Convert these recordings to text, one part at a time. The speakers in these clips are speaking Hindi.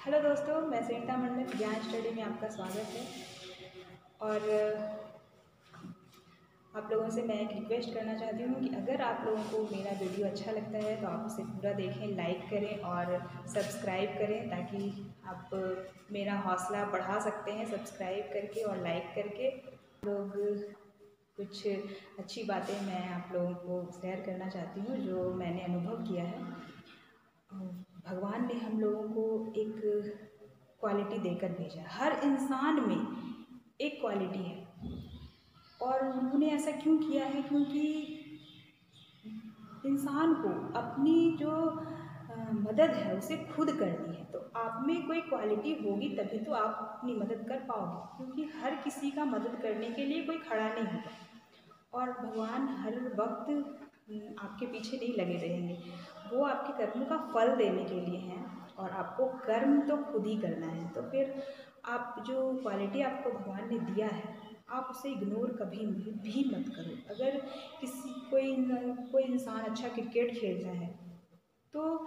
हेलो दोस्तों, मैं सुनीता मंडल ज्ञान स्टडी में आपका स्वागत है। और आप लोगों से मैं एक रिक्वेस्ट करना चाहती हूँ कि अगर आप लोगों को मेरा वीडियो अच्छा लगता है तो आप उसे पूरा देखें, लाइक करें और सब्सक्राइब करें, ताकि आप मेरा हौसला बढ़ा सकते हैं सब्सक्राइब करके और लाइक करके। लोग कुछ अच्छी बातें मैं आप लोगों को शेयर करना चाहती हूँ जो मैंने अनुभव किया है। भगवान ने हम लोगों को एक क्वालिटी देकर भेजा। हर इंसान में एक क्वालिटी है और उन्होंने ऐसा क्यों किया है? क्योंकि इंसान को अपनी जो मदद है उसे खुद करनी है। तो आप में कोई क्वालिटी होगी तभी तो आप अपनी मदद कर पाओगे, क्योंकि हर किसी का मदद करने के लिए कोई खड़ा नहीं होगा। और भगवान हर वक्त आपके पीछे नहीं लगे रहेंगे, वो आपके कर्मों का फल देने के लिए हैं और आपको कर्म तो खुद ही करना है। तो फिर आप जो क्वालिटी आपको भगवान ने दिया है आप उसे इग्नोर कभी भी मत करो। अगर कोई इंसान अच्छा क्रिकेट खेलता है तो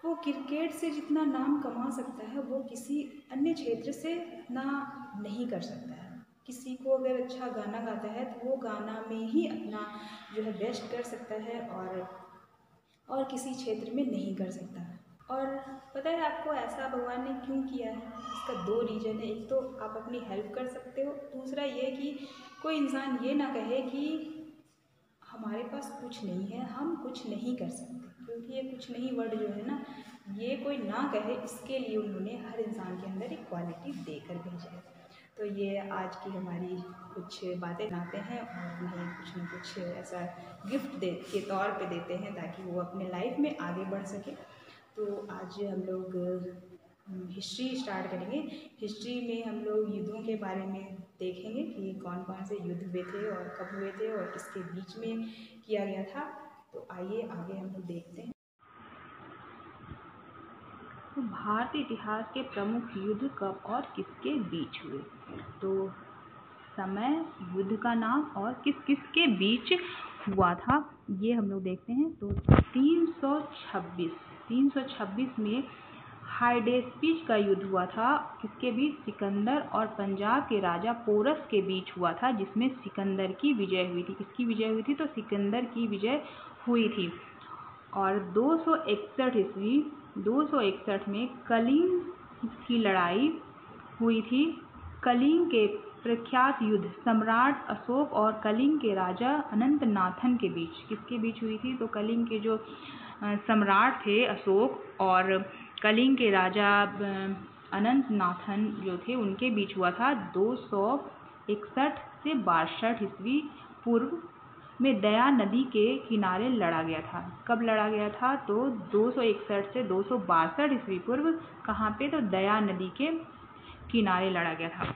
वो क्रिकेट से जितना नाम कमा सकता है वो किसी अन्य क्षेत्र से ना नहीं कर सकता है। किसी को अगर अच्छा गाना गाता है तो वो गाना में ही अपना जो है बेस्ट कर सकता है और किसी क्षेत्र में नहीं कर सकता। और पता है आपको ऐसा भगवान ने क्यों किया है? इसका दो रीज़न है। एक तो आप अपनी हेल्प कर सकते हो, दूसरा ये कि कोई इंसान ये ना कहे कि हमारे पास कुछ नहीं है, हम कुछ नहीं कर सकते। क्योंकि ये कुछ नहीं वर्ड जो है ना, ये कोई ना कहे, इसके लिए उन्होंने हर इंसान के अंदर एक क्वालिटी देकर भेजा है। तो ये आज की हमारी कुछ बातें बनाते हैं और उन्हें कुछ न कुछ ऐसा गिफ्ट दे के तौर पे देते हैं ताकि वो अपने लाइफ में आगे बढ़ सके। तो आज हम लोग हिस्ट्री स्टार्ट करेंगे। हिस्ट्री में हम लोग युद्धों के बारे में देखेंगे कि कौन कौन से युद्ध हुए थे और कब हुए थे और किसके बीच में किया गया था। तो आइए आगे हम लोग देखते हैं। तो भारतीय इतिहास के प्रमुख युद्ध कब और किसके बीच हुए? तो समय, युद्ध का नाम और किस किस के बीच हुआ था ये हम लोग देखते हैं। तो 326 में हाइडेस्पिच का युद्ध हुआ था। किसके बीच? सिकंदर और पंजाब के राजा पोरस के बीच हुआ था, जिसमें सिकंदर की विजय हुई थी। किसकी विजय हुई थी? तो सिकंदर की विजय हुई थी। और 261 में कलिंग की लड़ाई हुई थी। कलिंग के प्रख्यात युद्ध सम्राट अशोक और कलिंग के राजा अनंतनाथन के बीच। किसके बीच हुई थी? तो कलिंग के जो सम्राट थे अशोक और कलिंग के राजा अनंतनाथन जो थे उनके बीच हुआ था 261 से 62 ईस्वी पूर्व में दया नदी के किनारे लड़ा गया था। कब लड़ा गया था? तो 261 से 262 ईस्वी पूर्व। कहाँ पे? तो दया नदी के किनारे लड़ा गया था।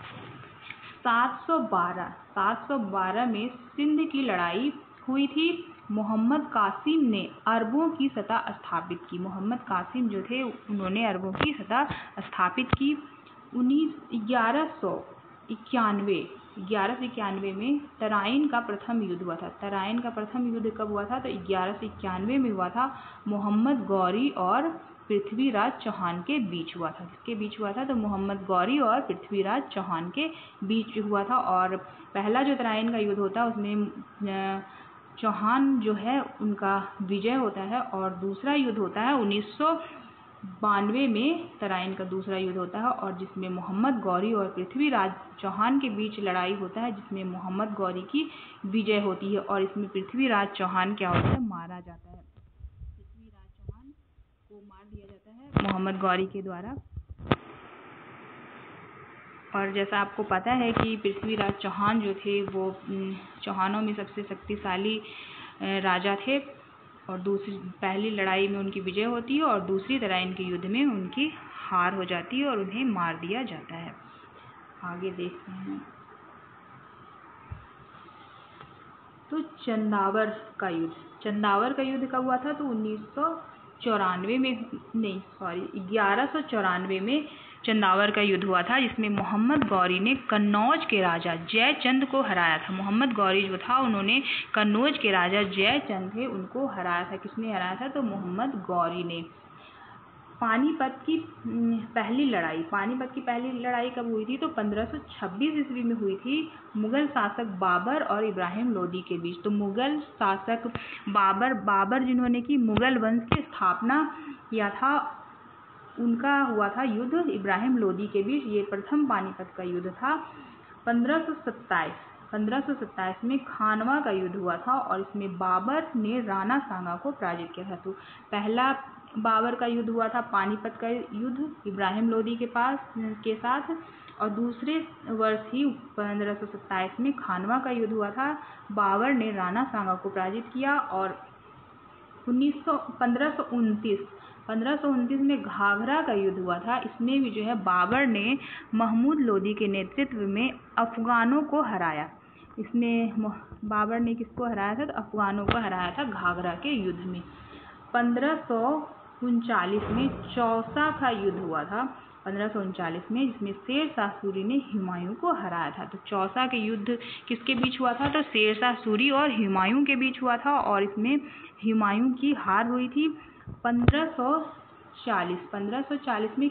712 में सिंध की लड़ाई हुई थी। मोहम्मद कासिम ने अरबों की सत्ता स्थापित की। मोहम्मद कासिम जो थे उन्होंने अरबों की सत्ता स्थापित की। 1191 में तराइन का प्रथम युद्ध हुआ था। तराइन का प्रथम युद्ध कब हुआ था? तो 1191 में हुआ था। मोहम्मद गौरी और पृथ्वीराज चौहान के बीच हुआ था। किसके बीच हुआ था? तो मोहम्मद गौरी और पृथ्वीराज चौहान के बीच हुआ था। और पहला जो तराइन का युद्ध होता है उसमें चौहान जो है उनका विजय होता है। और दूसरा युद्ध होता है 1992 में तराइन का दूसरा युद्ध होता है, और जिसमें मोहम्मद गौरी और पृथ्वीराज चौहान के बीच लड़ाई होता है, जिसमें मोहम्मद गौरी की विजय होती है। और इसमें पृथ्वीराज चौहान क्या होता है? मारा जाता है। पृथ्वीराज चौहान को मार दिया जाता है मोहम्मद गौरी के द्वारा। और जैसा आपको पता है कि पृथ्वीराज चौहान जो थे वो चौहानों में सबसे शक्तिशाली राजा थे। और पहली लड़ाई में उनकी विजय होती है और दूसरी तराइन के युद्ध में उनकी हार हो जाती है और उन्हें मार दिया जाता है। आगे देखते हैं। तो चंदावर का युद्ध कब हुआ था? तो 1194 में चंदावर का युद्ध हुआ था, जिसमें मोहम्मद गौरी ने कन्नौज के राजा जयचंद को हराया था। मोहम्मद गौरी जो था उन्होंने कन्नौज के राजा जयचंद थे उनको हराया था। किसने हराया था? तो मोहम्मद गौरी ने। पानीपत की पहली लड़ाई कब हुई थी? तो 1526 ईस्वी में हुई थी, मुगल शासक बाबर और इब्राहिम लोदी के बीच। तो मुगल शासक बाबर जिन्होंने की मुगल वंश की स्थापना किया था, उनका हुआ था युद्ध इब्राहिम लोदी के बीच। ये प्रथम पानीपत का युद्ध था। 1527 में खानवा का युद्ध हुआ था और इसमें बाबर ने राणा सांगा को पराजित किया था। तो पहला बाबर का युद्ध हुआ था पानीपत का युद्ध इब्राहिम लोदी के साथ, और दूसरे वर्ष ही 1527 में खानवा का युद्ध हुआ था। बाबर ने राणा सांगा को पराजित किया। और 1529 में घाघरा का युद्ध हुआ था। इसमें भी जो है बाबर ने महमूद लोदी के नेतृत्व में अफगानों को हराया। इसमें बाबर ने किसको हराया था? तो अफगानों को हराया था घाघरा के युद्ध में। 1539 में चौसा का युद्ध हुआ था, 1539 में, जिसमें शेरशाह सूरी ने हुमायूं को हराया था। तो चौसा के युद्ध किसके बीच हुआ था? तो शेरशाह सूरी और हुमायूं के बीच हुआ था और इसमें हुमायूं की हार हुई थी। 1540 में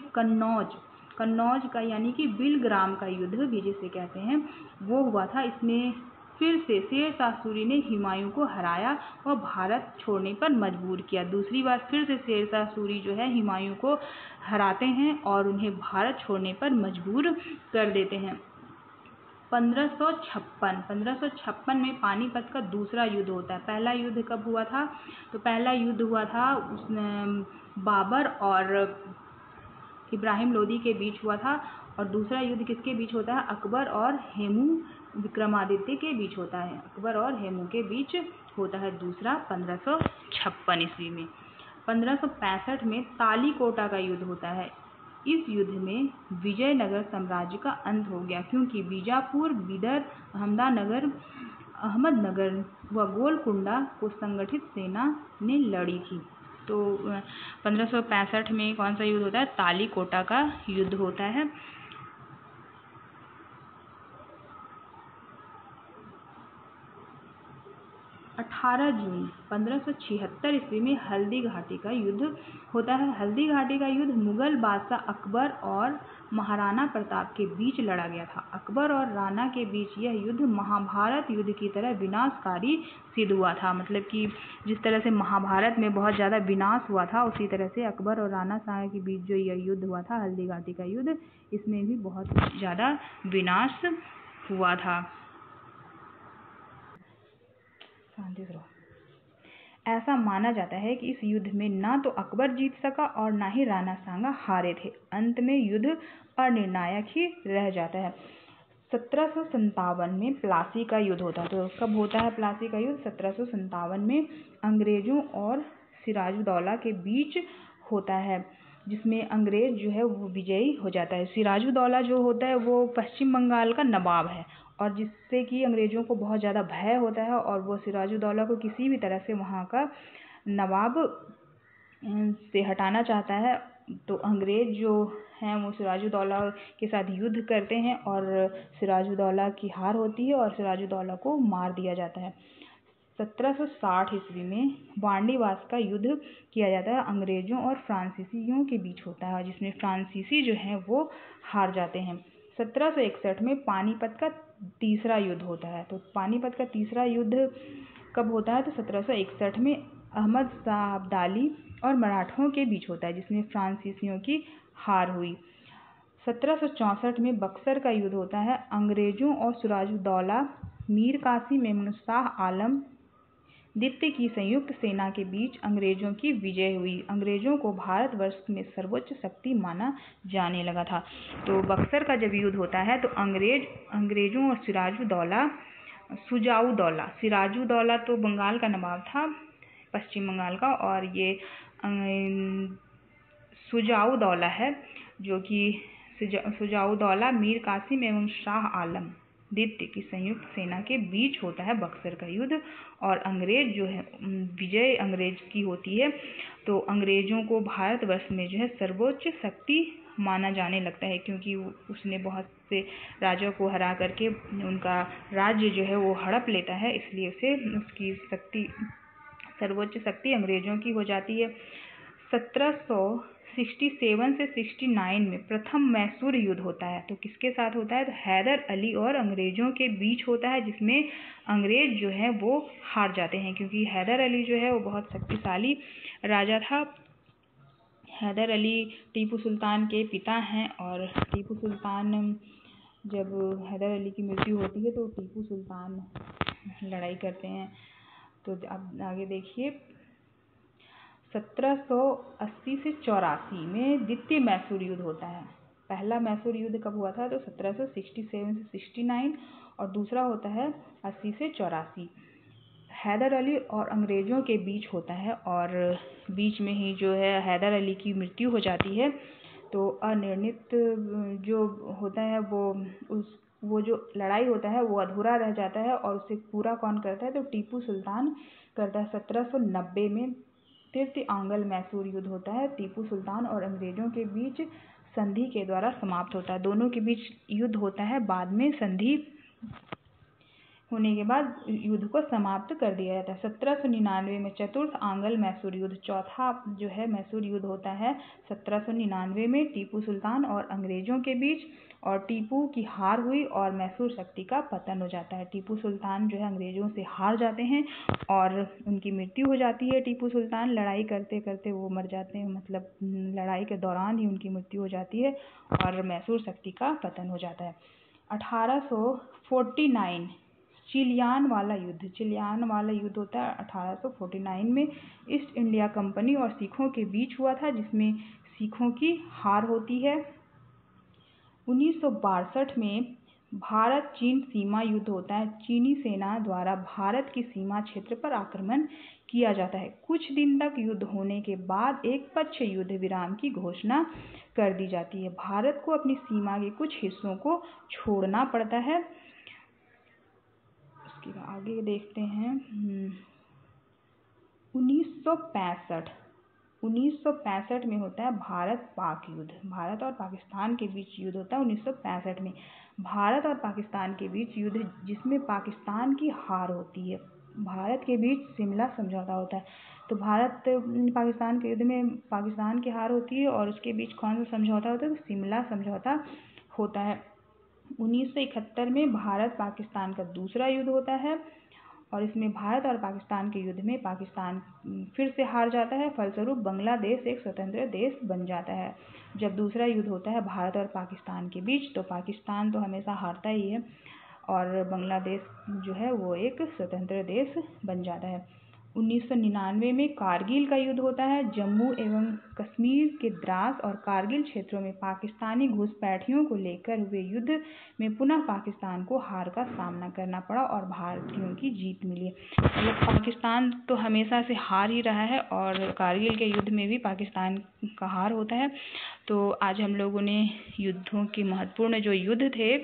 कन्नौज का यानी कि बिलग्राम का युद्ध भी जिसे कहते हैं, वो हुआ था। इसमें फिर से शेरशाह सूरी ने हुमायूं को हराया और भारत छोड़ने पर मजबूर किया। दूसरी बार फिर से शेरशाह सूरी जो है हुमायूं को हराते हैं और उन्हें भारत छोड़ने पर मजबूर कर देते हैं। 1556 में पानीपत का दूसरा युद्ध होता है। पहला युद्ध कब हुआ था? तो पहला युद्ध हुआ था बाबर और इब्राहिम लोदी के बीच हुआ था। और दूसरा युद्ध किसके बीच होता है? अकबर और हेमू विक्रमादित्य के बीच होता है। अकबर और हेमू के बीच होता है दूसरा, 1556 ईस्वी में। 1565 में तालीकोटा का युद्ध होता है। इस युद्ध में विजयनगर साम्राज्य का अंत हो गया, क्योंकि बीजापुर, बिदर, अहमदनगर व गोलकुंडा को संगठित सेना ने लड़ी थी। तो 1565 में कौन सा युद्ध होता है? तालीकोटा का युद्ध होता है। 18 जून 1576 ईस्वी में हल्दी घाटी का युद्ध होता है। हल्दी घाटी का युद्ध मुगल बादशाह अकबर और महाराणा प्रताप के बीच लड़ा गया था। अकबर और राणा के बीच यह युद्ध महाभारत युद्ध की तरह विनाशकारी सिद्ध हुआ था। मतलब कि जिस तरह से महाभारत में बहुत ज़्यादा विनाश हुआ था, उसी तरह से अकबर और राणा सांगा के बीच जो यह युद्ध हुआ था, हल्दी घाटी का युद्ध, इसमें भी बहुत ज़्यादा विनाश हुआ था। ऐसा माना जाता है कि इस युद्ध में ना तो अकबर जीत सका और ना ही राणा सांगा हारे थे। अंत में युद्ध अनिर्णायक ही रह जाता है। 1757 में प्लासी का युद्ध होता है। तो कब होता है प्लासी का युद्ध? 1757 में अंग्रेजों और सिराजुद्दौला के बीच होता है, जिसमें अंग्रेज जो है वो विजयी हो जाता है। सिराजुद्दौला जो होता है वो पश्चिम बंगाल का नवाब है, और जिससे कि अंग्रेज़ों को बहुत ज़्यादा भय होता है और वो सिराजुद्दौला को किसी भी तरह से वहाँ का नवाब से हटाना चाहता है। तो अंग्रेज़ जो हैं वो सिराजुद्दौला के साथ युद्ध करते हैं और सिराजुद्दौला की हार होती है और सिराजुद्दौला को मार दिया जाता है। 1760 ईस्वी में वांडीवास का युद्ध किया जाता है, अंग्रेज़ों और फ्रांसीसियों के बीच होता है, जिसमें फ्रांसीसी जो हैं वो हार जाते हैं। 1761 में पानीपत का तीसरा युद्ध होता है। तो पानीपत का तीसरा युद्ध कब होता है? तो 1761 में अहमद शाह अब्दाली और मराठों के बीच होता है, जिसमें फ्रांसीसियों की हार हुई। 1764 में बक्सर का युद्ध होता है, अंग्रेज़ों और सिराजुद्दौला, मीर कासिम एवं शाह आलम द्वितीय की संयुक्त सेना के बीच अंग्रेज़ों की विजय हुई। अंग्रेज़ों को भारतवर्ष में सर्वोच्च शक्ति माना जाने लगा था। तो बक्सर का जब युद्ध होता है तो अंग्रेज़ों और सिराजुद्दौला तो बंगाल का नवाब था, पश्चिम बंगाल का, और ये सुजाउद्दौला है, जो कि सुजाउद्दौला, मीर कासिम एवं शाह आलम द्वितीय की संयुक्त सेना के बीच होता है बक्सर का युद्ध। और अंग्रेज जो है, विजय अंग्रेज की होती है। तो अंग्रेज़ों को भारतवर्ष में जो है सर्वोच्च शक्ति माना जाने लगता है, क्योंकि उसने बहुत से राजाओं को हरा करके उनका राज्य जो है वो हड़प लेता है, इसलिए उसे उसकी सर्वोच्च शक्ति अंग्रेज़ों की हो जाती है। 67 से 69 में प्रथम मैसूर युद्ध होता है। तो किसके साथ होता है? तो हैदर अली और अंग्रेज़ों के बीच होता है, जिसमें अंग्रेज़ जो है वो हार जाते हैं, क्योंकि हैदर अली जो है वो बहुत शक्तिशाली राजा था। हैदर अली टीपू सुल्तान के पिता हैं, और टीपू सुल्तान, जब हैदर अली की मृत्यु होती है तो टीपू सुल्तान लड़ाई करते हैं। तो अब आगे देखिए, 1780 से 84 में द्वितीय मैसूर युद्ध होता है। पहला मैसूर युद्ध कब हुआ था? तो 1767 से 69, और दूसरा होता है 80 से 84। हैदर अली और अंग्रेज़ों के बीच होता है, और बीच में ही जो है हैदर अली की मृत्यु हो जाती है। तो अनिर्णित जो होता है वो जो लड़ाई होता है वो अधूरा रह जाता है, और उसे पूरा कौन करता है? तो टीपू सुल्तान करता है। 1790 में तृतीय आंग्ल मैसूर युद्ध होता है। टीपू सुल्तान और अंग्रेज़ों के बीच संधि के द्वारा समाप्त होता है। दोनों के बीच युद्ध होता है, बाद में संधि होने के बाद युद्ध को समाप्त कर दिया जाता है। 1799 में चतुर्थ आंग्ल मैसूर युद्ध, चौथा जो है मैसूर युद्ध होता है 1799 में टीपू सुल्तान और अंग्रेज़ों के बीच, और टीपू की हार हुई और मैसूर शक्ति का पतन हो जाता है। टीपू सुल्तान जो है अंग्रेज़ों से हार जाते हैं और उनकी मृत्यु हो जाती है। टीपू सुल्तान लड़ाई करते करते वो मर जाते हैं, मतलब लड़ाई के दौरान ही उनकी मृत्यु हो जाती है और मैसूर शक्ति का पतन हो जाता है। 1849 चिलियान वाला युद्ध होता है 1849 में। ईस्ट इंडिया कंपनी और सिखों के बीच हुआ था, जिसमें सिखों की हार होती है। 1962 में भारत चीन सीमा युद्ध होता है। चीनी सेना द्वारा भारत की सीमा क्षेत्र पर आक्रमण किया जाता है। कुछ दिन तक युद्ध होने के बाद एक पक्ष युद्ध विराम की घोषणा कर दी जाती है। भारत को अपनी सीमा के कुछ हिस्सों को छोड़ना पड़ता है। उसके आगे देखते हैं 1965 में होता है भारत पाक युद्ध। भारत और पाकिस्तान के बीच युद्ध होता है 1965 में। भारत और पाकिस्तान के बीच युद्ध, जिसमें पाकिस्तान की हार होती है। भारत के बीच शिमला समझौता होता है। तो भारत पाकिस्तान के युद्ध में पाकिस्तान की हार होती है, और उसके बीच कौन सा समझौता होता है? तो शिमला समझौता होता है। 1971 में भारत पाकिस्तान का दूसरा युद्ध होता है, और इसमें भारत और पाकिस्तान के युद्ध में पाकिस्तान फिर से हार जाता है। फलस्वरूप बांग्लादेश एक स्वतंत्र देश बन जाता है। जब दूसरा युद्ध होता है भारत और पाकिस्तान के बीच, तो पाकिस्तान तो हमेशा हारता ही है, और बांग्लादेश जो है वो एक स्वतंत्र देश बन जाता है। 1999 में कारगिल का युद्ध होता है। जम्मू एवं कश्मीर के द्रास और कारगिल क्षेत्रों में पाकिस्तानी घुसपैठियों को लेकर हुए युद्ध में पुनः पाकिस्तान को हार का सामना करना पड़ा और भारतीयों की जीत मिली। मतलब पाकिस्तान तो हमेशा से हार ही रहा है, और कारगिल के युद्ध में भी पाकिस्तान का हार होता है। तो आज हम लोगों ने युद्धों के महत्वपूर्ण जो युद्ध थे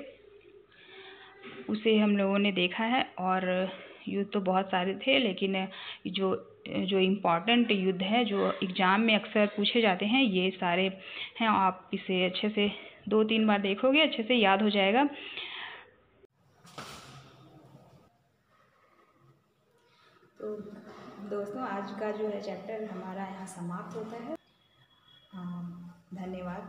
उसे हम लोगों ने देखा है, और युद्ध तो बहुत सारे थे, लेकिन जो इम्पॉर्टेंट युद्ध है, जो एग्ज़ाम में अक्सर पूछे जाते हैं, ये सारे हैं। आप इसे अच्छे से 2-3 बार देखोगे, अच्छे से याद हो जाएगा। तो दोस्तों, आज का जो है चैप्टर हमारा यहाँ समाप्त होता है। धन्यवाद।